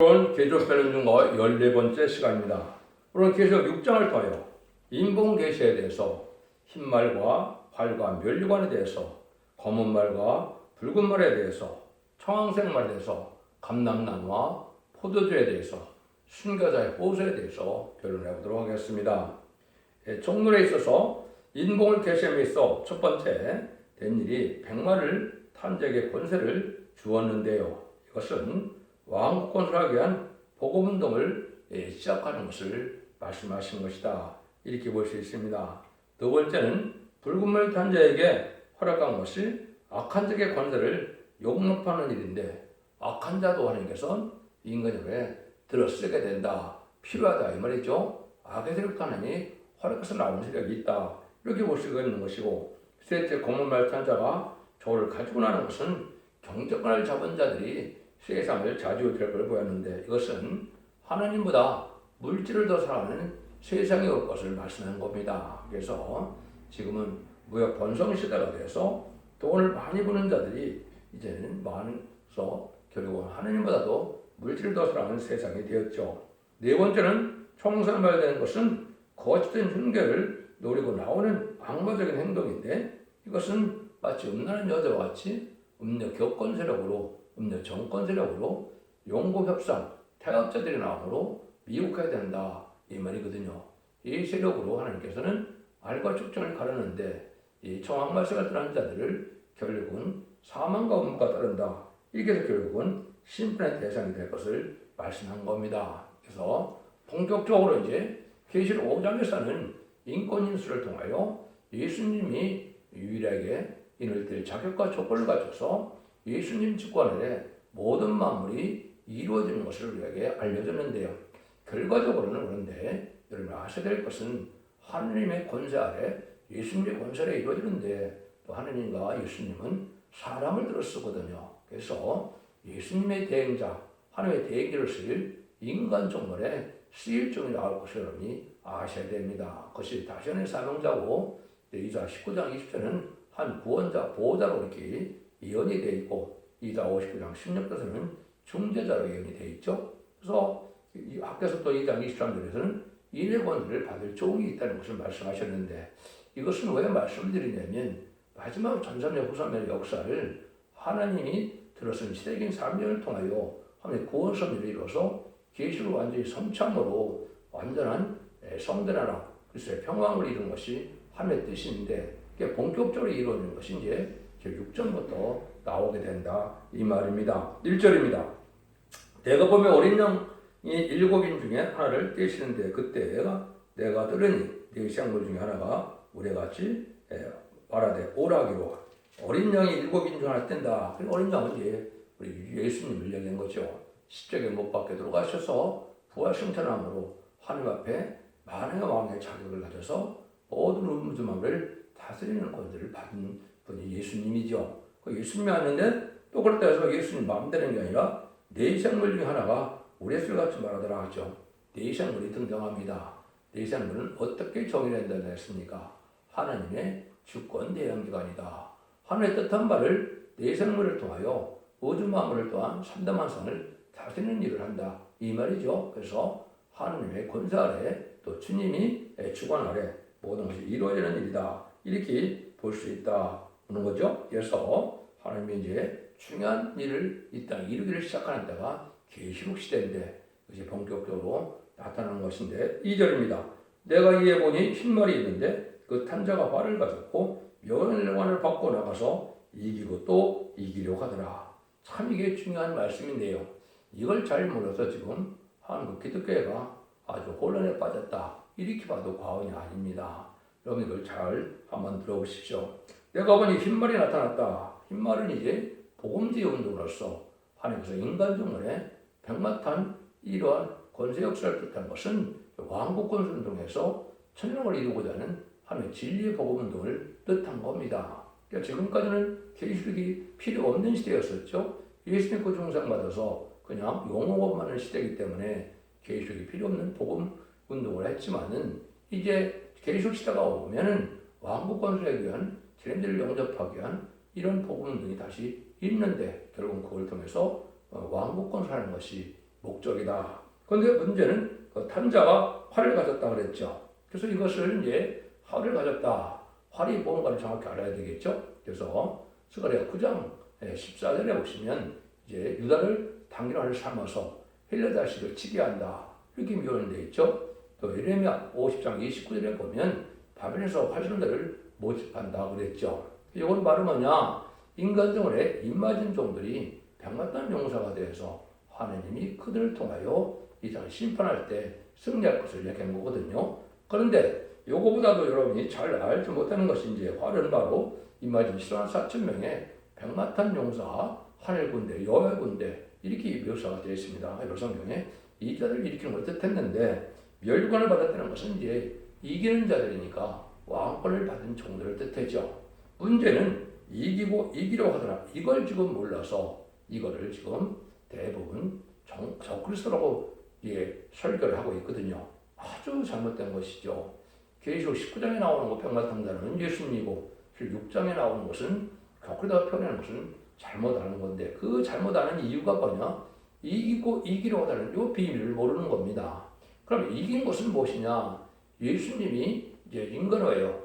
오늘 계시록 배론 중과 14번째 시간입니다. 오늘 계시록 6장을 통하여 인본계시에 대해서 흰말과 활과 멸류관에 대해서 검은 말과 붉은 말에 대해서 청황색 말에 대해서 감람나무와 포도주에 대해서 순교자의 보수에 대해서 변론해 보도록 하겠습니다. 종론에 있어서 인본을 계시함에 있어 첫 번째 된 일이 백마를 탄적의 권세를 주었는데요. 이것은 왕국 건설하기 위한 복음운동을 시작하는 것을 말씀하신 것이다. 이렇게 볼 수 있습니다. 두 번째는 붉은 말 탄자에게 허락한 것이 악한 적의 권세를 용납하는 일인데, 악한 자도 하나님께서는 인간에게 들어쓰게 된다, 필요하다 이 말이죠. 악의 세력도 하나님이 허락해서 나오는 세력이 있다, 이렇게 볼 수가 있는 것이고, 셋째 검은 말 탄자가 저를 가지고 나는 것은 경제권을 잡은 자들이 세상을 자주할 걸 보였는데, 이것은 하나님보다 물질을 더 사랑하는 세상이 올 것을 말씀하는 겁니다. 그래서 지금은 무역 번성 시대가 돼서 돈을 많이 버는 자들이 이제는 많아서 결국은 하나님보다도 물질을 더 사랑하는 세상이 되었죠. 네 번째는 총상발되는 것은 거짓된 흉계를 노리고 나오는 악마적인 행동인데, 이것은 마치 음란한 여자와 같이 음녀 격권 세력으로, 음녀 정권 세력으로 용고 협상, 태업자들이 나오므로 미혹해야 된다 이 말이거든요. 이 세력으로 하나님께서는 알과 축정을 가르는데, 이 청악말세가 떠난 자들을 결국은 사망과 음부가 따른다, 이렇게 해서 결국은 심판의 대상이 될 것을 말씀한 겁니다. 그래서 본격적으로 이제 계시록 5장에서는 인권인수를 통하여 예수님이 유일하게 인을 자격과 조건을 갖춰서 예수님 주권 아래 모든 만물이 이루어지는 것을 우리에게 알려줬는데요. 결과적으로는 그런데 여러분이 아셔야 될 것은 하느님의 권세 아래 예수님의 권세 아래 이루어지는데, 또 하느님과 예수님은 사람을 들어 쓰거든요. 그래서 예수님의 대행자, 하나님의 대행자를 쓰일 인간 종말에 쓰일 종이 나올 것을 여러분이 아셔야 됩니다. 그것이 다시언의 사명자고, 이사 19장 20절은 한 구원자, 보호자로 이렇게 예언이 되어 있고, 이사 59장 16절에서는 중재자로 예언이 되어 있죠. 그래서 앞에서 또 2장 23절에서는 인의 권세를 받을 종이 있다는 것을 말씀하셨는데, 이것은 왜 말씀을 드리냐면, 마지막 전삼년 후삼년의 역사를 하나님이 들어선 시대적인 사명을 통하여 하나님의 구원 섭리를 이루어서 계시로 완전히 성참으로 완전한 성대 나라, 그리스도의 평강을 이룬 것이 하나님의 뜻인데, 그게 본격적으로 이루어지는 것이 이제 6절부터 나오게 된다 이 말입니다. 1절입니다. 내가 보면 어린 양이 7인 중에 하나를 떼시는데, 그때 내가 들으니 네 생물 중에 하나가 우리같이 말하되 오라기로, 어린 양이 7인 중 하나 뗀다. 어린 양은 이제 우리 예수님을 얘기한 거죠. 십자가에 못 박혀 들어가셔서 부활승천함으로 하나님 앞에 만왕의 왕의 자격을 가져서 모든 음주만을 다스리는 권세를 받은 분이 예수님이죠. 그 예수님이 왔는데, 또 그렇다 해서 예수님 마음대로 게 아니라 네 생물 중에 하나가 우리 술같이 말하더라 하죠. 네 생물이 등장합니다. 네 생물은 어떻게 정의된다 했습니까? 하나님의 주권 대행기관이다. 하나님의 뜻한 바를 네 생물을 통하여 우주 만물을 또한 3대만상을 다스리는 일을 한다 이 말이죠. 그래서 하나님의 권세 아래, 또 주님이 주관 아래 모든 것이 이루어지는 일이다, 이렇게 볼 수 있다 하는 거죠. 그래서 하나님이 이제 중요한 일을 이 땅에 이루기를 시작하는 때가 계시록 시대인데, 그것이 본격적으로 나타나는 것인데, 2절입니다. 내가 이에 보니 흰말이 있는데 그 탄자가 활을 가졌고 명령관을 받고 나가서 이기고 또 이기려고 하더라. 참 이게 중요한 말씀인데요. 이걸 잘 몰라서 지금 한국 기독교회가 아주 혼란에 빠졌다, 이렇게 봐도 과언이 아닙니다. 여러분 이걸 잘 한번 들어보십시오. 내가 보니 흰말이 나타났다. 흰말은 이제 복음주의 운동으로서 하나님께서 인간 종말에 백마탄 이러한 권세 역사를 뜻한 것은 왕국 건설 운동에서 천령을 이루고자 하는 하나님의 진리의 복음 운동을 뜻한 겁니다. 그러니까 지금까지는 계시록이 필요 없는 시대였었죠. 예수 믿고 중생받아서 그냥 용어만 하는 시대이기 때문에 계시록이 필요 없는 복음 운동을 했지만은, 이제 계시록 시대가 오면은 왕국 건설에 위한 제자들을 영접하기 위한 이런 복음 운동이 다시 있는데, 결국은 그걸 통해서 왕국 건설하는 것이 목적이다. 그런데 문제는 그 탄자가 활을 가졌다 그랬죠. 그래서 이것을 이제 활을 가졌다. 활이 뭔가를 정확히 알아야 되겠죠. 그래서 스가랴 9장 14절에 보시면 이제 유다를 당기란을 삼아서 헬레다시를 치게 한다. 이렇게 묘현되어 있죠. 또 예레미야 50장 29절에 보면 바벨에서 활선들을 모집한다 그랬죠. 이건 바로 뭐냐? 인간 등을에 입맞은 종들이 백마탄 용사가 되어서 하느님이 그들을 통하여 이 땅을 심판할 때 승리할 것을 얘기한 거거든요. 그런데 요거보다도 여러분이 잘 알지 못하는 것이 이제 활은 바로 입맞은 14,000명의 백마탄 용사, 하늘 군대, 여호와 군대 이렇게 묘사가 되어 있습니다. 여러 성경에 이 자들을 일으키는 걸 뜻했는데 멸관을 받았다는 것은 이제 이기는 자들이니까 왕권을 받은 종들을 뜻하죠. 문제는 이기고 이기려고 하더라. 이걸 지금 몰라서 이거를 지금 대부분 적그리스도라고 설교를 하고 있거든요. 아주 잘못된 것이죠. 계시록 19장에 나오는 것 백마탄자는 예수님이고 6장에 나오는 것은 적그리스도가 표현하는 것은 잘못하는 건데 그 잘못하는 이유가 뭐냐? 이기고 이기려고 하는 이 비밀을 모르는 겁니다. 그럼 이긴 것은 무엇이냐? 예수님이 이제 인간화예요.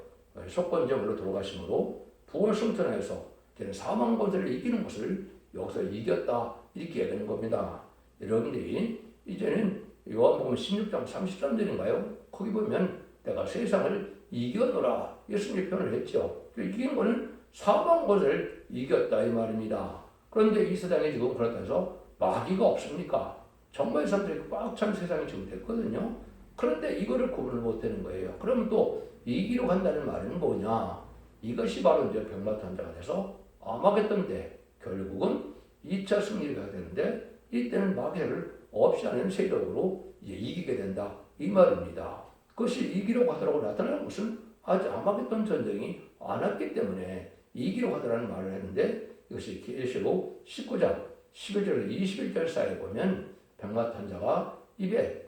속건제물로 돌아가심으로 부활승천에서 사망 권세를 이기는 것을 여기서 이겼다 이렇게 얘기하는 겁니다. 여러분들이 이제는 요한복음 16장 33절인가요? 거기 보면 내가 세상을 이겨노라 예수님이 표현을 했죠. 이긴 거는 사망 권세를 이겼다 이 말입니다. 그런데 이 세상에 지금 그렇다 해서 마귀가 없습니까? 정말 사람들이 꽉 찬 세상이 지금 됐거든요. 그런데 이거를 구분을 못하는 거예요. 그러면 또 이기로 간다는 말은 뭐냐? 이것이 바로 이제 백마탄자가 돼서 아마겟돈 때 결국은 2차 승리가 되는데 이때는 마귀를 없이 하는 세력으로 이제 이기게 된다 이 말입니다. 그것이 이기로 가더라고 나타나는 것은 아직 아마겟돈 전쟁이 안 왔기 때문에 이기로 가더라는 말을 했는데 이것이 계시록 19장 11절 21절 사이에 보면 백마탄자가 입에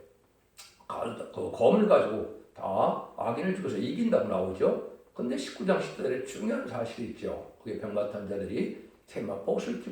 그 검을 가지고 다 악인을 죽여서 이긴다고 나오죠. 근데 19장 10절에 중요한 사실이 있죠. 그게 백마탄자들이 세마포옷을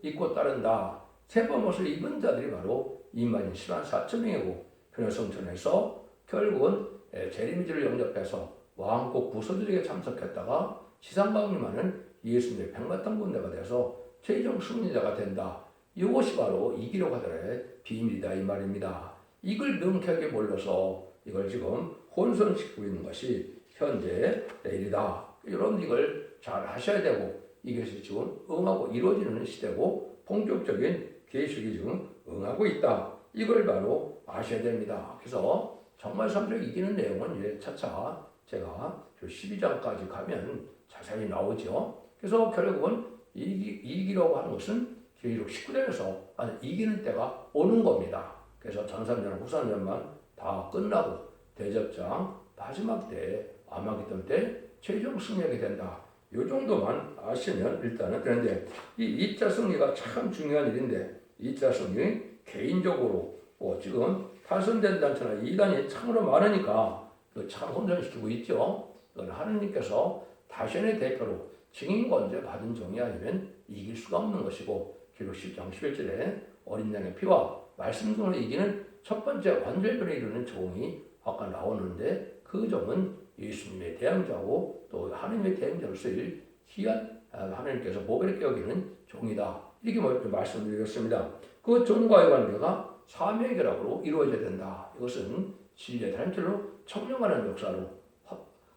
입고 따른다. 세마포옷을 입은 자들이 바로 이만인 104,000명이고 변호성전에서 결국은 재림이들을 영접해서 왕국 부서들에게 참석했다가 지상방위만은 예수님의 백마탄 군대가 돼서 최종 승리자가 된다. 이것이 바로 이기로 가더라의 비밀이다 이 말입니다. 이걸 명쾌하게 몰라서 이걸 지금 혼선시키고 있는 것이 현재 내일이다. 여러분 이걸 잘 하셔야 되고 이것이 지금 응하고 이루어지는 시대고 본격적인 계시록이 지금 응하고 있다. 이걸 바로 아셔야 됩니다. 그래서 정말 삼적 이기는 내용은 이제 차차 제가 12장까지 가면 자세히 나오죠. 그래서 결국은 이기려고 하는 것은 계시록 19장에서 이기는 때가 오는 겁니다. 그래서 전산전, 후산전만 다 끝나고 대접장 마지막 때 아마겟돈 때 최종 승리하게 된다. 이 정도만 아시면 일단은 그런데 이 2차 승리가 참 중요한 일인데 2차 승리 개인적으로 지금 탈선된 단체나 이단이 참으로 많으니까 참 혼전시키고 있죠. 하느님께서 다시의 대표로 증인권제 받은 종이 아니면 이길 수가 없는 것이고 기록 10장 11절에 어린 양의 피와 말씀 등을 이기는 첫 번째 완전변에 이르는 종이 아까 나오는데 그 종은 예수님의 대항자고 또 하나님의 대항자로서 귀한 하나님께서 보배롭게 여기는 종이다. 이렇게 말씀드렸습니다. 그 종과의 관계가 사명의 결합으로 이루어져야 된다. 이것은 진리의 단체로 청명하는 역사로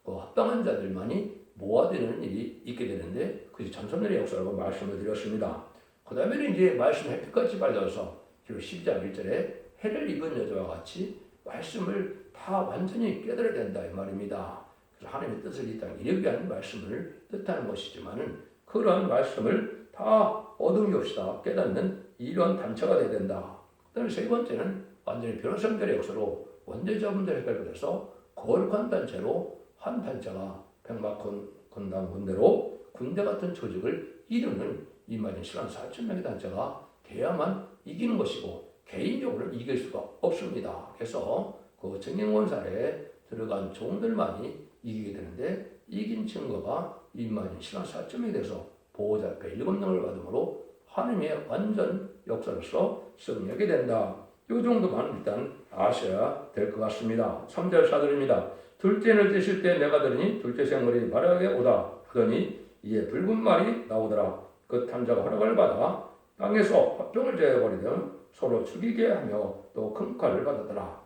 합당한 자들만이 모아되는 일이 있게 되는데 그것이 전선들의 역사라고 말씀을 드렸습니다. 그 다음에는 이제 말씀 햇빛같이 발려서 12장 1절에 해를 입은 여자와 같이 말씀을 다 완전히 깨달아야 된다 이 말입니다. 그래서 하나님의 뜻을 이 땅에 이루기 위한 말씀을 뜻하는 것이지만은 그러한 말씀을 다 어둠이 없이다 깨닫는 이러한 단체가 되어야 된다. 그다음에 세 번째는 완전히 변호성들의 역사로 원죄자분들의 해결돼서 거룩한 단체로 한 단체가 백마kon당 군대로 군대 같은 조직을 이루는 이만인 104,000명의 단체가 돼야만 이기는 것이고 개인적으로는 이길 수가 없습니다. 그래서 그 정경원살에 들어간 종들만이 이기게 되는데 이긴 증거가 이만인 104,000명이 돼서 보호자 앞에 7명을 받음으로 하나님의 완전 역사로서 승리하게 된다. 이 정도만 일단 아셔야 될 것 같습니다. 3절 사절입니다. 둘째를 떼실 때 내가 들으니 둘째 생물이 마르게 오다 하더니 이에 붉은 말이 나오더라. 그 탐자가 허락을 받아 땅에서 화병을 제어버리든 서로 죽이게 하며 또 큰 칼을 받았더라.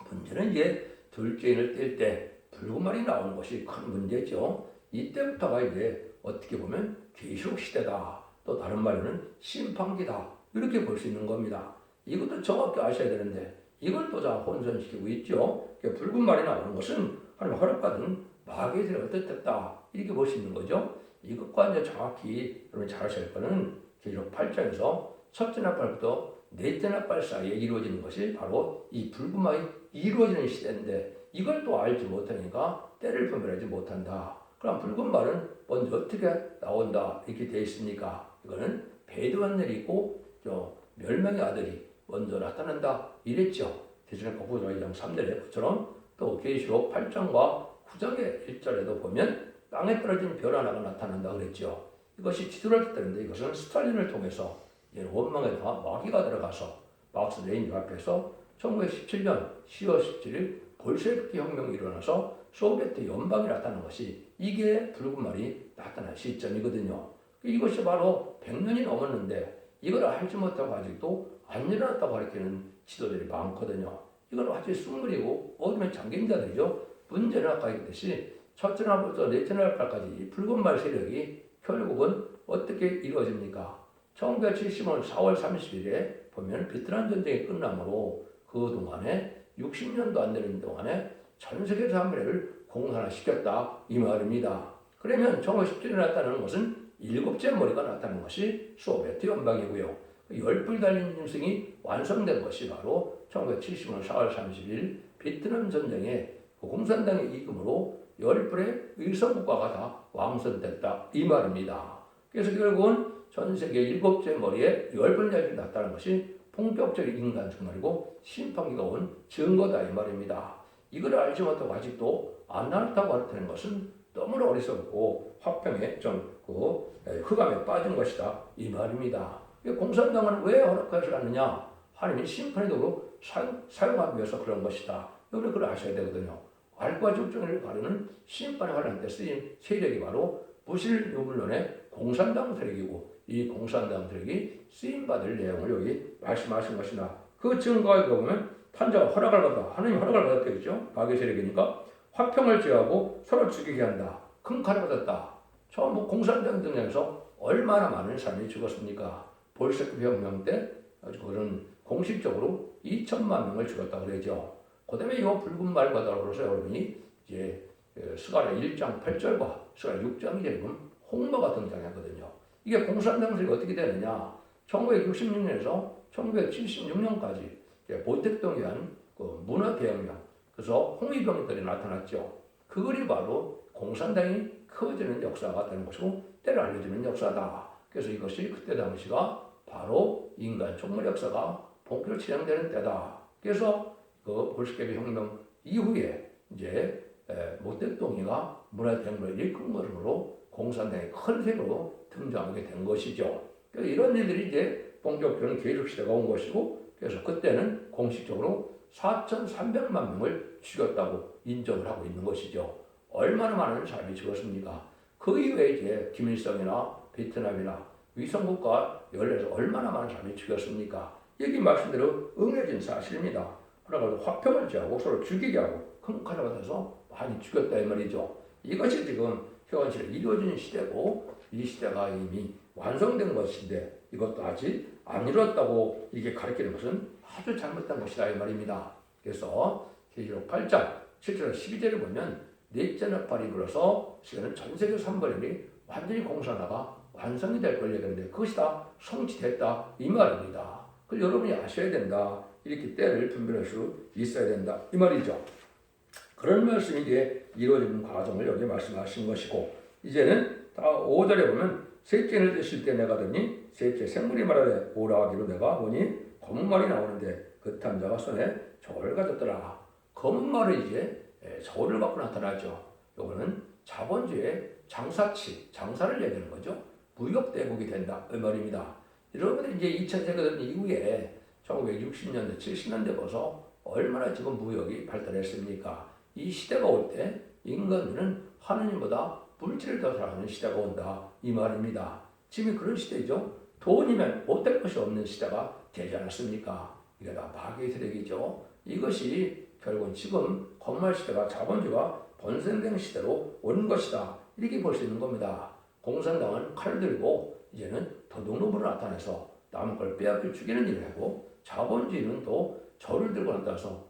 문제는 이제 둘째인을 뗄 때 붉은 말이 나오는 것이 큰 문제죠. 이때부터가 이제 어떻게 보면 계시록 시대다. 또 다른 말로는 심판기다. 이렇게 볼 수 있는 겁니다. 이것도 정확히 아셔야 되는데 이걸 또 다 혼선시키고 있죠. 붉은 말이 나오는 것은 하나님 허락받은 마귀의 세력을 뜻했다. 이렇게 볼 수 있는 거죠. 이것과 이제 정확히 여러분 잘 아셔야 할 거는 계시록 8장에서 첫째 나팔부터 넷째 나팔 사이에 이루어지는 것이 바로 이 붉은 말이 이루어지는 시대인데 이걸 또 알지 못하니까 때를 분별하지 못한다. 그럼 붉은 말은 먼저 어떻게 나온다 이렇게 되어 있습니까? 이거는 배도한 일이 있고 멸망의 아들이 먼저 나타난다 이랬죠. 대신에 거꾸로 2장 3절에 것처럼 또 계시록 8장과 9장의 1절에도 보면 땅에 떨어진 별 하나가 나타난다 그랬죠. 이것이 지도를 뜻하는데 이것은 스탈린을 통해서 원망에다 마귀가 들어가서 막스 레닌 앞에서 1917년 10월 17일 볼셰비키 혁명이 일어나서 소비에트 연방이 나타난 것이 이게 붉은 말이 나타난 시점이거든요. 이것이 바로 100년이 넘었는데 이걸 알지 못하고 아직도 안 일어났다고 가르치는 지도들이 많거든요. 이걸 아주 숨그리고 어둠에 잠긴 자들이죠. 문제는 아까 얘기했듯이 첫째 날부터 넷째 날까지 붉은 말 세력이 결국은 어떻게 이루어집니까? 1975년 4월 30일에 보면 베트남 전쟁이 끝나므로 그 동안에 60년도 안 되는 동안에 전 세계 사람들을 공산화시켰다 이 말입니다. 그러면 1917년에 나타나는 것은 일곱째 머리가 나타나는 것이 소비에트 연방이고요. 10불 달린 짐승이 완성된 것이 바로 1975년 4월 30일 베트남 전쟁의 공산당의 이금으로 10불의 의성국가가 다 왕선됐다 이 말입니다. 그래서 결국은 전 세계 7째 머리에 10불 달린 나타나는 것이 본격적인 인간 생활이고 심판기가 온 증거다 이 말입니다. 이걸 알지 못하고 아직도 안 나왔다고 하는 것은 너무나 어리석고 화평에 흑암에 빠진 것이다 이 말입니다. 공산당은 왜 허락하지 않느냐? 하나님이 심판의 도구로 사용하기 위해서 그런 것이다. 여러분 그걸 아셔야 되거든요. 알과 적정을 가르는 심판의 환란 때 쓰인 세력이 바로 무실 유물론의 공산당 세력이고 이 공산당 세력이 쓰임받을 내용을 여기 말씀하신 것이나 그 증거에 보면 판자가 허락을 받아 하나님 허락을 받았겠죠. 마귀 세력이니까 화평을 제하고 서로 죽이게 한다. 큰 칼을 받았다. 처음 공산당 등에서 얼마나 많은 사람이 죽었습니까? 볼셰비키 혁명 때 그런 공식적으로 2천만 명을 죽였다고 그러죠. 그 다음에 이 붉은 말과 더불어서 여러분이 이제 스가랴 1장 8절과 스가랴 6장이 지금 홍모가 등장하거든요. 이게 공산당들이 어떻게 되느냐? 1966년에서 1976년까지 보택동에 한 문화대혁명, 그래서 홍위병들이 나타났죠. 그것이 바로 공산당이 커지는 역사가 되는 것이고 때를 알려주는 역사다. 그래서 이것이 그때 당시가 바로 인간 촉물 역사가 본격적으로 진행되는 때다. 그래서 그 볼셰비키 혁명 이후에 이제 모택동이가 문화대혁명을 일으킨 것으로 공산당의 큰 세력으로 등장하게 된 것이죠. 그래서 이런 일들이 이제 본격적인 계속 시대가 온 것이고, 그래서 그때는 공식적으로 4,300만 명을 죽였다고 인정을 하고 있는 것이죠. 얼마나 많은 사람이 죽었습니까? 그 이후에 이제 김일성이나 베트남이나 위성국가 연례에서 얼마나 많은 사람이 죽였습니까? 여기 말씀대로 응해진 사실입니다. 그러나 화평을 제하고 서로 죽이게 하고 큰 칼을 받아서 많이 죽였다 이 말이죠. 이것이 지금 현실에 이루어진 시대고 이 시대가 이미 완성된 것인데 이것도 아직 안 이루었다고 이게 가르치는 것은 아주 잘못된 것이다 이 말입니다. 그래서 계시록 8장 7절 12절을 보면 넷째 나팔이 불어서 시간은 전 세계 3분의 완전히 공산화가 완성이 될 걸 얘기하는데 그것이 다 성취됐다 이 말입니다. 그걸 여러분이 아셔야 된다. 이렇게 때를 분별할 수 있어야 된다 이 말이죠. 그런 말씀이 이제 이루어지는 과정을 여기 말씀하신 것이고, 이제는 다 5절에 보면 셋째를 드실 때 내가 더니 셋째 생물이 말하되 오라 하기로 내가 보니 검은 말이 나오는데 그 탐자가 손에 저울을 가졌더라. 검은 말은 이제 저울을 갖고 나타나죠. 이거는 자본주의 장사치, 장사를 얘기하는 거죠. 무역 대국이 된다 이 말입니다. 여러분들 이제 2000세기들 이후에 1960년대, 70년대 벌써 얼마나 지금 무역이 발달했습니까? 이 시대가 올 때 인간들은 하느님보다 물질을 더 사랑하는 시대가 온다 이 말입니다. 지금 그런 시대죠. 돈이면 못할 것이 없는 시대가 되지 않았습니까? 이게 다 마귀의 세력이죠. 이것이 결국은 지금 건말 시대가 자본주의가 번성된 시대로 온 것이다. 이렇게 볼 수 있는 겁니다. 공산당은 칼 들고 이제는 도둑놈으로 나타나서 남의 걸 빼앗겨 죽이는 일을 하고 자본주의는 또 저를 들고 나타나서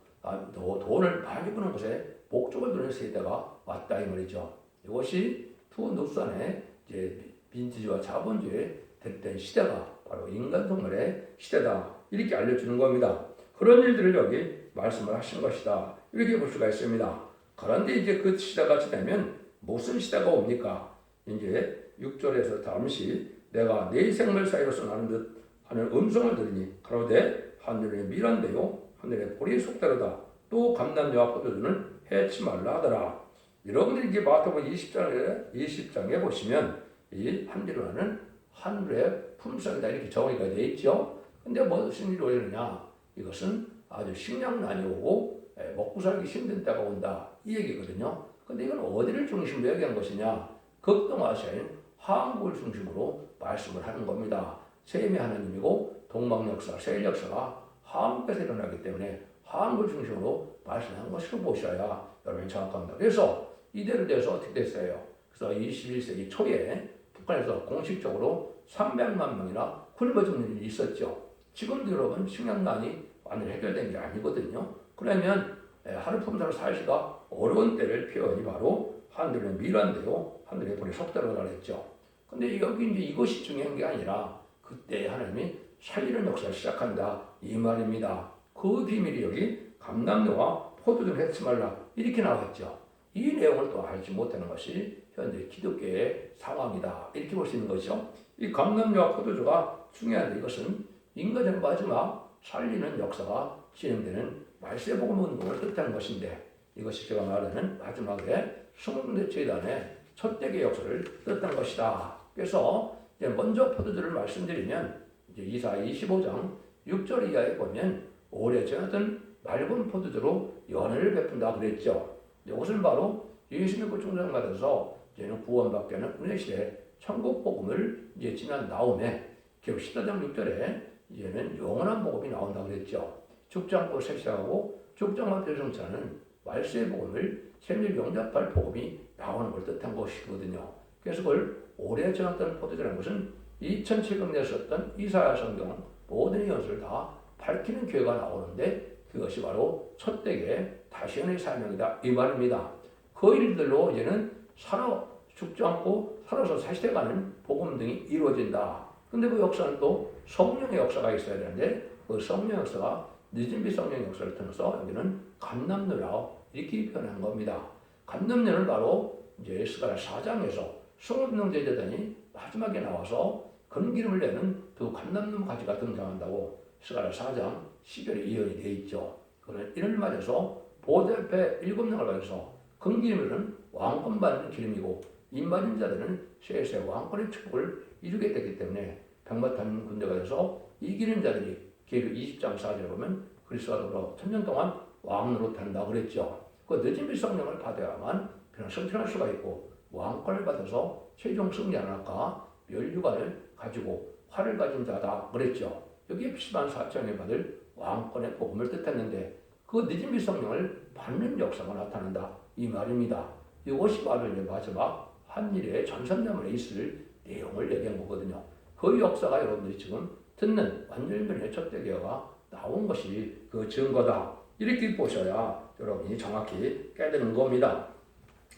돈을 많이 버는 것에 목적을 두는 세대가 왔다 이 말이죠. 이것이 두 늑산의 이제 민주주의와 자본주의의 됐던 시대가 바로 인간 성물의 시대다 이렇게 알려주는 겁니다. 그런 일들을 여기 말씀을 하신 것이다 이렇게 볼 수가 있습니다. 그런데 이제 그 시대가 지나면 무슨 시대가 옵니까? 이제 6절에서 잠시 내가 네 생물 사이로서 나는 듯 하는 음성을 들으니 가로되 하늘의 미란데요 하늘의 볼이 속다르다 또 감람류와 포도주는 해치 말라 하더라. 여러분들이 이제 마태복음 20장에 보시면 이 한디로라는 하늘의 품성이다 이렇게 정의가 되어 있죠. 근데 무슨 일이 오느냐? 이것은 아주 식량난이 오고 먹고 살기 힘든 때가 온다 이 얘기거든요. 근데 이건 어디를 중심으로 얘기한 것이냐? 극동아시아인 한국을 중심으로 말씀을 하는 겁니다. 셈이 하나님이고 동방 역사, 세일 역사가 한국에서 일어나기 때문에 한국을 중심으로 말씀하는 것으로 보셔야 여러분이 정확합니다. 그래서 이대로 돼서 어떻게 됐어요? 그래서 21세기 초에 북한에서 공식적으로 300만 명이나 굶어 죽는 일이 있었죠. 지금도 여러분 식량난이 완전히 해결된 게 아니거든요. 그러면 하루 품사로 살기가 어려운 때를 표현이 바로 하늘의 미란데요 하늘의 볼이 속다르다 그랬죠. 근데 여기 이제 이것이 중요한 게 아니라 그때 하나님이 살리는 역사를 시작한다 이 말입니다. 그 비밀이 여기 감람류와 포도주를 해치 말라 이렇게 나왔죠. 이 내용을 또 알지 못하는 것이 현재 기독교의 상황이다 이렇게 볼 수 있는 거죠. 이 감람류와 포도주가 중요한데 이것은 인간의 마지막 살리는 역사가 진행되는 말세복음 운동을 뜻하는 것인데 이것이 제가 말하는 마지막에 승대 재단의 첫 대계 역사를 뜻하는 것이다. 그래서 이제 먼저 포도주를 말씀드리면 이제 이사 25장 6절 이하에 보면 오래 전하던 맑은 포도주로 연회를 베푼다 그랬죠. 이것은 바로 예수 믿고 충성받아서 이제는 구원받게 하는 은혜 시대 천국 복음을 이제 지난 다음에 계속 14장 6절에 이제는 영원한 복음이 나온다 그랬죠. 죽지 않고 섹시하고 죽지 않고 대성차는 말세의 복음을 생일 영접할 복음이 나오는 걸 뜻한 것이거든요. 그래서 그걸 오래 전했던 포도주라는 것은 2700년에 썼던 이사야 성경 모든 연수를 다 밝히는 교회가 나오는데 그것이 바로 첫 대계 다시연의 사명이다 이 말입니다. 그 일들로 이제는 죽지 않고 살아서 사시돼가는 복음 등이 이루어진다. 근데 그 역사는 또 성령의 역사가 있어야 되는데 그 성령 역사가 늦은비 성령 역사를 통해서 여기는 감람류라 이렇게 표현한 겁니다. 감람류는 바로 이제 스가랴 4장에서 성읍능 제자단이 마지막에 나와서 건기름을 내는 두 감람류 가지가 등장한다고 스가랴 4장 10절에 예언이 되어 있죠. 그는 이를 맞아서 보좌앞에 7명을 받아서 건기름은 왕권 받는 기름이고 임받은 자들은 쇠세 왕권의 축복을 이루게 되기 때문에 병마탄 군대가 돼서 이기는 자들이 계류 20장 4절에 보면 그리스도와 더불어 1000년 동안 왕으로 탄다 그랬죠. 그 늦은 빛 성령을 받아야만 그냥 성천할 수가 있고 왕권을 받아서 최종 승리하나까 멸류관을 가지고 활을 가진 자다 그랬죠. 여기에 10만 4천에 받을 왕권의 복음을 뜻했는데 그 늦은 빛 성령을 받는 역사가 나타난다 이 말입니다. 이것이 바로 이제 마지막 한일의 전선자문에 있을 내용을 얘기한 거거든요. 그 역사가 여러분들이 지금 듣는 완전변의 첫 대계가 나온 것이 그 증거다. 이렇게 보셔야 여러분이 정확히 깨닫는 겁니다.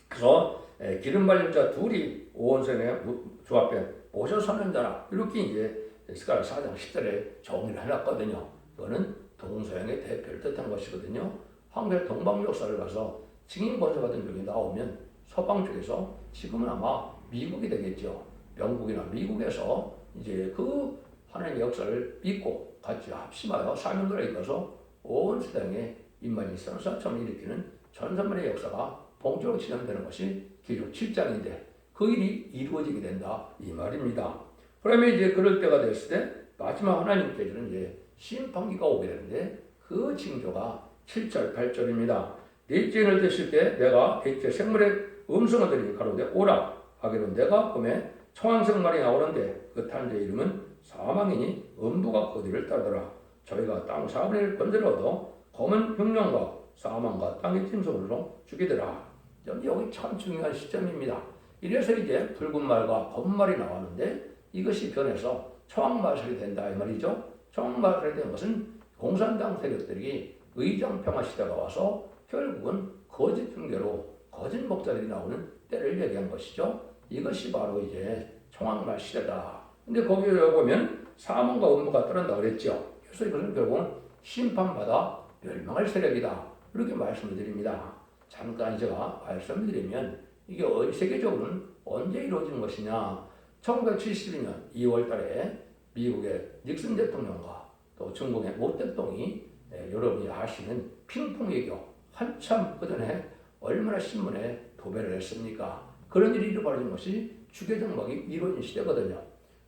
그래서 기름 발린 자 둘이 오온성의 주 앞에 모셔 서는 자라 이렇게 이제 스가랴 4장 10절에 정의를 해놨거든요. 이거는 동서양의 대표를 뜻한 것이거든요. 한국의 동방 역사를 가서 증인 권세 받은 적이 나오면 서방 쪽에서 지금은 아마 미국이 되겠죠. 영국이나 미국에서 이제 그 하나님의 역사를 믿고 같이 합심하여 사명들에 이어서 온 세상에 임만이 선사점을 일으키는 전선만의 역사가 본격적으로 진행되는 것이 기록 7장인데 그 일이 이루어지게 된다 이 말입니다. 그러면 이제 그럴 때가 됐을 때 마지막 하나님께서는 이제 심판기가 오게 되는데 그 징조가 7절, 8절입니다. 넷째 인을 드실 때 내가 넷째 생물의 음성을 들으니 가로되 오라 하기로 내가 꿈에 청황색 말이 나오는데 그 탄자의 이름은 사망이니 음부가 그들을 따르더라. 저희가 땅 4분의 1 권세를 얻어 검은 흉령과 사망과 땅의 짐승으로 죽이더라. 여기 참 중요한 시점입니다. 이래서 이제 붉은 말과 검은 말이 나왔는데 이것이 변해서 청황마살이 된다 이 말이죠. 청황마살이 된 것은 공산당 세력들이 의정평화 시대가 와서 결국은 거짓 핑계로 거짓 목사들이 나오는 때를 얘기한 것이죠. 이것이 바로 이제 청황말 시대다. 근데 거기에 보면 사망과 음모가 따른다 그랬죠. 그래서 이것은 결국은 심판받아 멸망할 세력이다. 이렇게 말씀을 드립니다. 잠깐 제가 말씀을 드리면 이게 세계적으로는 언제 이루어진 것이냐. 1972년 2월 달에 미국의 닉슨 대통령과 또 중국의 모 대통령이 여러분이 아시는 핑퐁 외교 한참 그전에 얼마나 신문에 도배를 했습니까? 그런 일이 벌어진 것이 주계정막이 이루어진 시대거든요.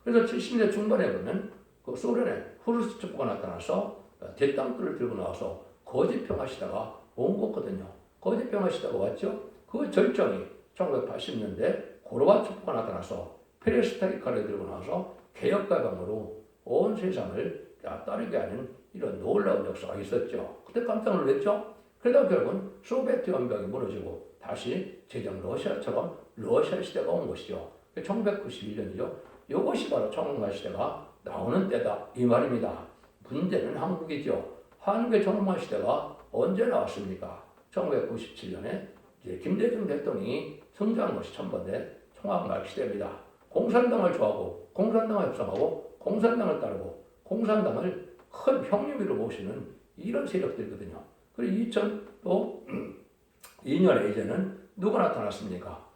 그래서 70년대 중반에 보면 그 소련의 후르츠초프가 나타나서 대땅들을 들고 나와서 거짓 평화 시대가 온 거거든요. 거짓 평화 시대가 왔죠. 그 절정이 1980년대 고르바초프가 나타나서 페레스타이카를 들고 나와서 개혁가방으로 온 세상을 따르게 하는 이런 놀라운 역사가 있었죠. 그때 깜짝 놀랐죠. 그러다 결국은 소비에트 연방이 무너지고 다시 제정 러시아처럼 러시아 시대가 온 것이죠. 1991년이죠. 이것이 바로 청황말 시대가 나오는 때다 이 말입니다. 문제는 한국이죠. 한국의 청황말 시대가 언제 나왔습니까? 1997년에 이제 김대중 대통령이 성장한 것이 첫 번째 청황말 시대입니다. 공산당을 좋아하고 공산당을 협상하고 공산당을 따르고 공산당을 큰 형님으로 모시는 이런 세력들이거든요. 그리고 2002년에 이제는 누가 나타났습니까?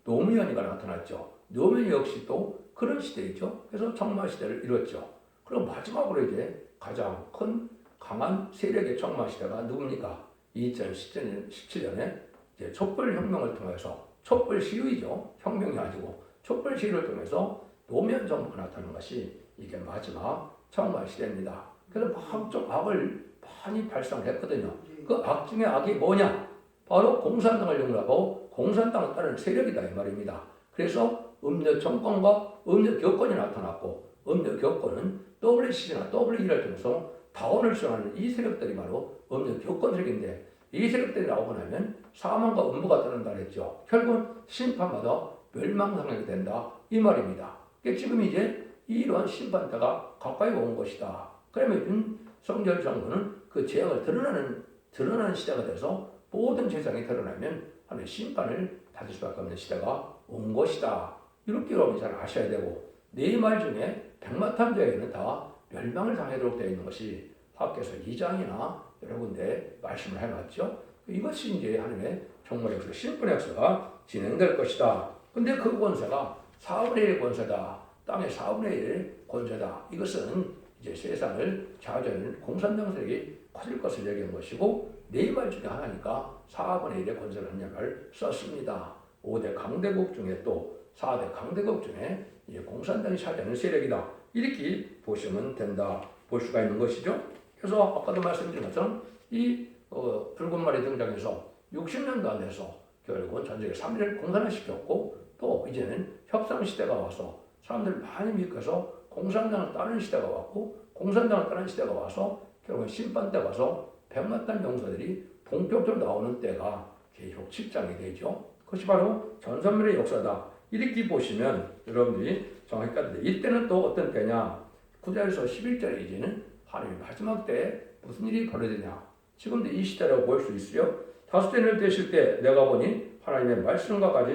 노무현이가 나타났죠. 노무현 역시 또 그런 시대이죠. 그래서 청마 시대를 이뤘죠. 그리고 마지막으로 이제 가장 큰 강한 세력의 청마 시대가 누굽니까? 2017년에 이제 촛불혁명을 통해서 촛불 시위죠. 혁명이 아니고 촛불 시위를 통해서 노무현 정부가 나타난 것이 이게 마지막 청마 시대입니다. 그래서 막좀 악을 많이 발상했거든요. 그 악 중에 악이 뭐냐? 바로 공산당을 용납하고 공산당을 따르는 세력이다 이 말입니다. 그래서 음녀 정권과 음녀 교권이 나타났고 음녀 교권은 WC나 WE를 통해서 다원을 수행하는 이 세력들이 바로 음녀 교권 세력인데 이 세력들이 나오고 나면 사망과 음부가 따른다 그랬죠. 결국은 심판마다 멸망상하게 된다 이 말입니다. 그러니까 지금 이제 이러한 심판대가 가까이 온 것이다. 그러면 윤석열 정부는 그 죄악을 드러나는 시대가 돼서 모든 세상이 드러나면 하나의 심판을 받을 수밖에 없는 시대가 온 것이다. 이렇게 여러분이 잘 아셔야 되고 네 말 중에 백마탄자에는 다 멸망을 당하도록 되어 있는 것이 학교에서 2장이나 여러 군데 말씀을 해놨죠. 이것이 이제 하나님의 정말 역사, 심판의 역사가 진행될 것이다. 근데 그 권세가 4분의 1 권세다. 땅의 4분의 1 권세다. 이것은 이제 세상을 좌우하는 공산당 세력이 커질 것을 얘기한 것이고 네 말 중에 하나니까 4분의 1의 권세를 하는 말을 썼습니다. 5대 강대국 중에 또 4대 강대국 중에 이제 공산당이 차지하는 세력이다. 이렇게 보시면 된다. 볼 수가 있는 것이죠. 그래서 아까도 말씀드린 것처럼 이 붉은 말이 등장해서 60년도 안 돼서 결국은 전 세계 3위를 공산화시켰고 또 이제는 협상시대가 와서 사람들 많이 믿고서 공산당을 따르는 시대가 왔고 공산당을 따르는 시대가 와서 결국은 심판 때 와서 백마탄 용사들이 본격적으로 나오는 때가 계속 집장이 되죠. 그것이 바로 전선멸의 역사다. 이렇게 보시면 여러분들이 정확히 까는데 이때는 또 어떤 때냐? 9절에서 11절에 이제는 하나님의 마지막 때에 무슨 일이 벌어지냐? 지금도 이 시대라고 볼 수 있어요. 다섯째 날 되실 때 내가 보니 하나님의 말씀과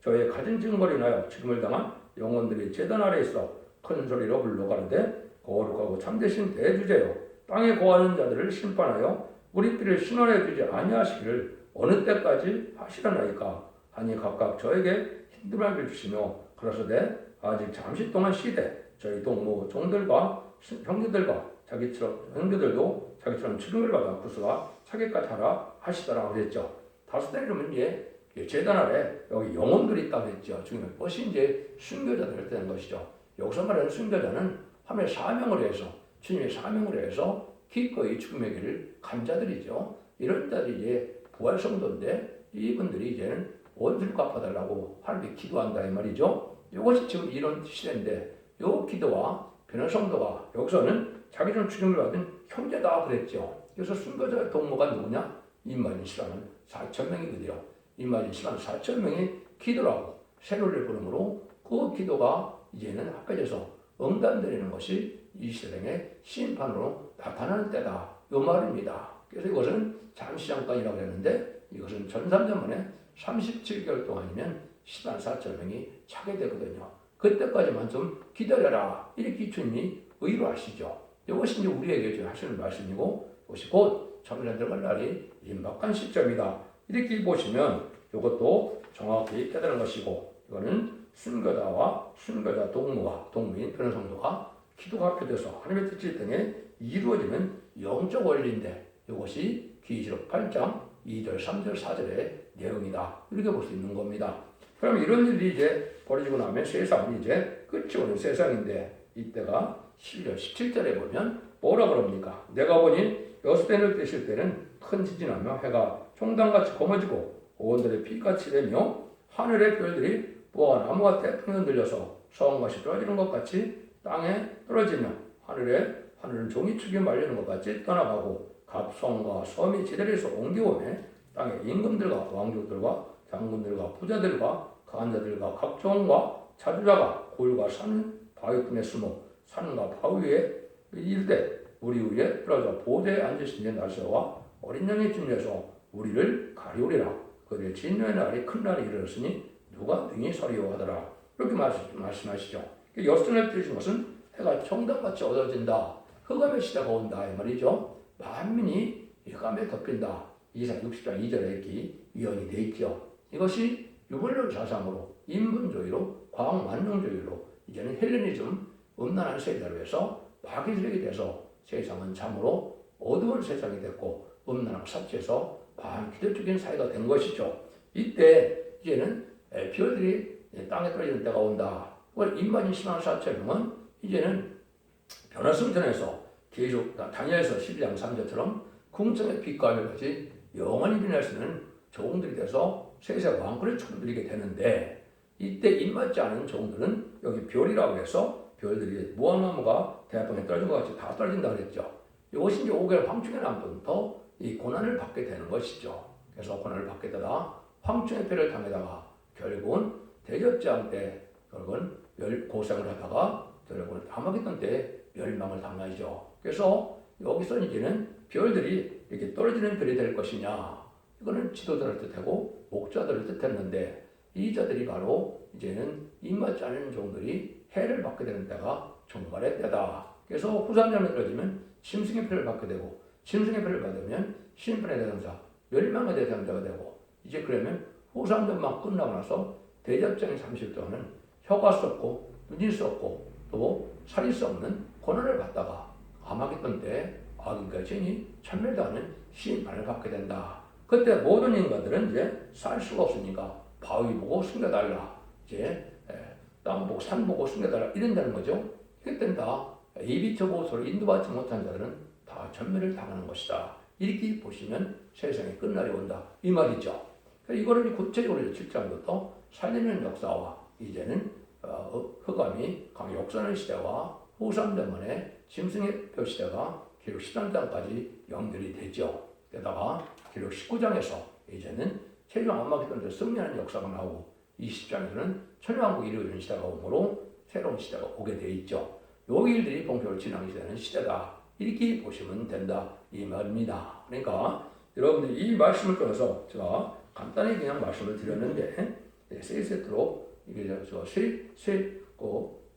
저의 가진 증거를 인하여 죽음을 당한 영혼들이 제단 아래 있어 큰 소리로 불러가는데 거룩하고 참되신 대주제요 땅에 거하는 자들을 심판하여 우리 삐를 신원해 주지 아니하시기를 어느 때까지 하시려나이까 하니 각각 저에게 힘듦을 주시며 그러서되 아직 잠시 동안 시대 저희 동무 종들과 형제들과 형제들도 자기처럼 죽음을 받아 구수가 차기까지 하라 하시더라 그랬죠. 다섯째 이러면 이제 제단 아래 여기 영혼들이 있다고 했죠. 중요한 것이 이제 순교자들 되는 것이죠. 여기서 말하는 순교자는 하나님의 사명을 해서 주님의 사명을 해서 기꺼이 죽음의 길을 간 자들이죠. 이런 자들이 이제 부활 성도인데 이분들이 이제는 원수를 갚아달라고 하나님께 기도한다 이 말이죠. 이것이 지금 이런 시대인데 이 기도와 변화 성도가 여기서는 자기는 죽임을 받은 형제다 그랬죠. 그래서 순교자 동무가 누구냐? 임마진 10만 4천 명이거든요. 임마진 10만 4천 명이 기도를 하고 세로를 부르므로 그 기도가 이제는 합해져서 응답되는 것이 이 세상의 심판으로 나타나는 때다. 이 말입니다. 그래서 이것은 잠시 잠깐이라고 했는데 이것은 전삼년 만에 37개월 동안이면 10만 4천 명이 차게 되거든요. 그때까지만 좀 기다려라. 이렇게 주님이 의로하시죠. 이것이 이제 우리에게 하시는 말씀이고 이것이 곧 천년 들어갈 날이 임박한 시점이다. 이렇게 보시면 이것도 정확히 깨달은 것이고 이거는 순교자와 순교자 동무와 동무인 변화 성도가 기도가 합해져서 하나님의 뜻을 등에 이루어지는 영적 원리인데 이것이 계시록 8장 2절, 3절, 4절의 내용이다. 이렇게 볼 수 있는 겁니다. 그럼 이런 일이 이제 벌어지고 나면 세상은 이제 끝이 오는 세상인데 이때가 11절, 17절에 보면 뭐라 그럽니까? 내가 보니 여수대를 떼실 때는 큰 지진하며 해가 총당같이 검어지고 온들의 피같이 되며 하늘의 별들이 무화과 나무가 태풍에 흔들려서 성같이 떨어지는 것 같이 땅에 떨어지며 하늘은 종이축이 말리는 것 같이 떠나가고 갑성과 섬이 지대에서 옮겨오매 땅의 임금들과 왕족들과 장군들과 부자들과 간자들과 각종과 자주자가 골과 산 바위틈에 숨어 산과 바위 위에 이르되 우리 위에 떨어져 보좌에 앉으신 제 날짜와 어린 양의 진에서 우리를 가리우리라. 그들의 진노의 날이 큰 날이 이르렀으니 누가 능히 서리오 하더라. 이렇게 말씀하시죠. 여순을 띄우신 것은 해가 정답같이 어두워진다. 흑암의 시대가 온다 이 말이죠. 만민이 흑암에 덮인다. 이사 60장 2절에 이렇게 위언이 되어 있죠. 이것이 유불론 사상으로 인분주의로 과학만능주의로 이제는 헬레니즘 음란한 세대로 해서 마귀들에게 돼서 세상은 참으로 어두운 세상이 됐고 음란하고 삽질해서 반기독적인 사회가 된 것이죠. 이때 이제는 별들이 땅에 떨어지는 때가 온다. 임마진 10만 4천 명은 이제는 변화성전에서 계속 다니엘서 12장 3절처럼 궁정의 빛과 같이 영원히 빛날 수 있는 종들이 돼서 세상 왕권을 축드리게 되는데 이때 입맞지 않은 종들은 여기 별이라고 해서 별들이 무화과나무가 대합방에 떨어진 것 같이 다 떨어진다 그랬죠. 이것이 이제 5개월 황충의 남부터 이 고난을 받게 되는 것이죠. 그래서 고난을 받게 되다 황충의 패를 당하다가 결국은 대접장 때 결국은 고생을 하다가 결국은 아마겟돈 때 멸망을 당하죠. 그래서 여기서 이제는 별들이 이렇게 떨어지는 별이 될 것이냐 이거는 지도자를 뜻하고 목자들을 뜻했는데 이 자들이 바로 이제는 입맞지 않은 종들이 해를 받게 되는 때가 종말의 때다. 그래서 후삼년에 떨어지면 짐승의 표를 받게 되고 짐승의 표를 받으면 심판의 대상자, 멸망의 대상자가 되고 이제 그러면 후삼년만 끝나고 나서 대접장의 30일 동안은 혀가 썩고 눈이 썩고 또 살이 썩는 고난을 받다가 아마겟돈 때 악인과 죄인이 참멸당하는 심판을 받게 된다. 그때 모든 인간들은 이제 살 수가 없으니까 바위 보고 숨겨달라. 이제 땅 보고 산 보고 숨겨달라 이런다는 거죠. 그때는 다 이비처 보호소를 인도받지 못한 자들은 다 전멸을 당하는 것이다. 이렇게 보시면 세상의 끝날이 온다. 이 말이죠. 이거를 구체적으로 7장부터 살리는 역사와 이제는 흑암이 역사하는 시대와 후삼대만의 짐승의 표 시대가 기록 13장까지 연결이 되죠. 게다가 기록 19장에서 이제는 최종 아마겟돈에서 승리하는 역사가 나오고 20장에서는 천년왕국이 이루어지는 시대가 오므로 새로운 시대가 오게 돼 있죠. 요 일들이 본격적으로 진행이 되는 시대다. 이렇게 보시면 된다. 이 말입니다. 그러니까 여러분들이 이 말씀을 통해서 제가 간단히 그냥 말씀을 드렸는데 세 세트로 이게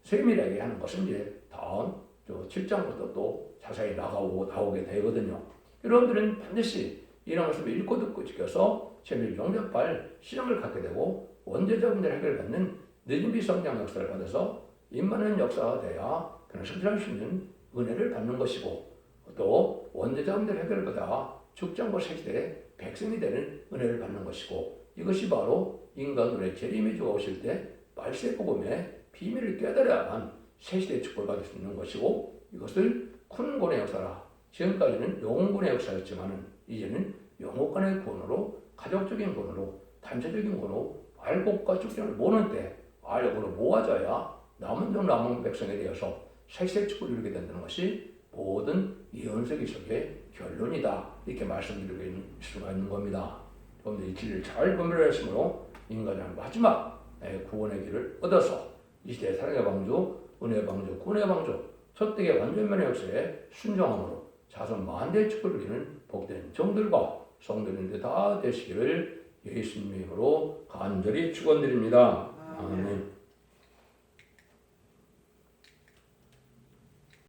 세밀하게 하는 것은 이제 다음 7장부터 또 자세히 나오게 되거든요. 여러분들은 반드시 이런 말씀을 읽고 듣고 지켜서 재미를 영접할 신앙을 갖게 되고 원죄자 문제를 해결받는 느림비 성장 역사를 받아서 임만한 역사가 돼야 그런 성장할 수 있는 은혜를 받는 것이고 또 원죄자 문제를 해결받아 죽장과 세시대의 백성이 되는 은혜를 받는 것이고 이것이 바로 인간들의 재림의 주가 오실 때 말세복음의 비밀을 깨달아야만 새 시대의 축복을 받을 수 있는 것이고 이것을 큰 권의 역사라. 지금까지는 영혼권의 역사였지만 이제는 영혼권의 권으로 가족적인 권으로 단체적인 권으로 알곡과 축전을 모는 때 알곡으로 모아져야 남은 종 남은 백성에 대해서 새 시대의 축복을 이루게 된다는 것이 모든 예언서 기록의 결론이다. 이렇게 말씀드리고 있는 수가 있는 겁니다. 여러분들 이 길을 잘 분별했으므로 인간의 마지막 구원의 길을 얻어서 이 시대의 사랑의 방주, 은혜의 방주, 구원의 방주, 첫대의 완전면의 역사에 순종함으로 자손 만대의 축복을 이루는 복된 종들과 성도님들 다 되시기를 예수님의 이름으로 간절히 축원드립니다. 아멘.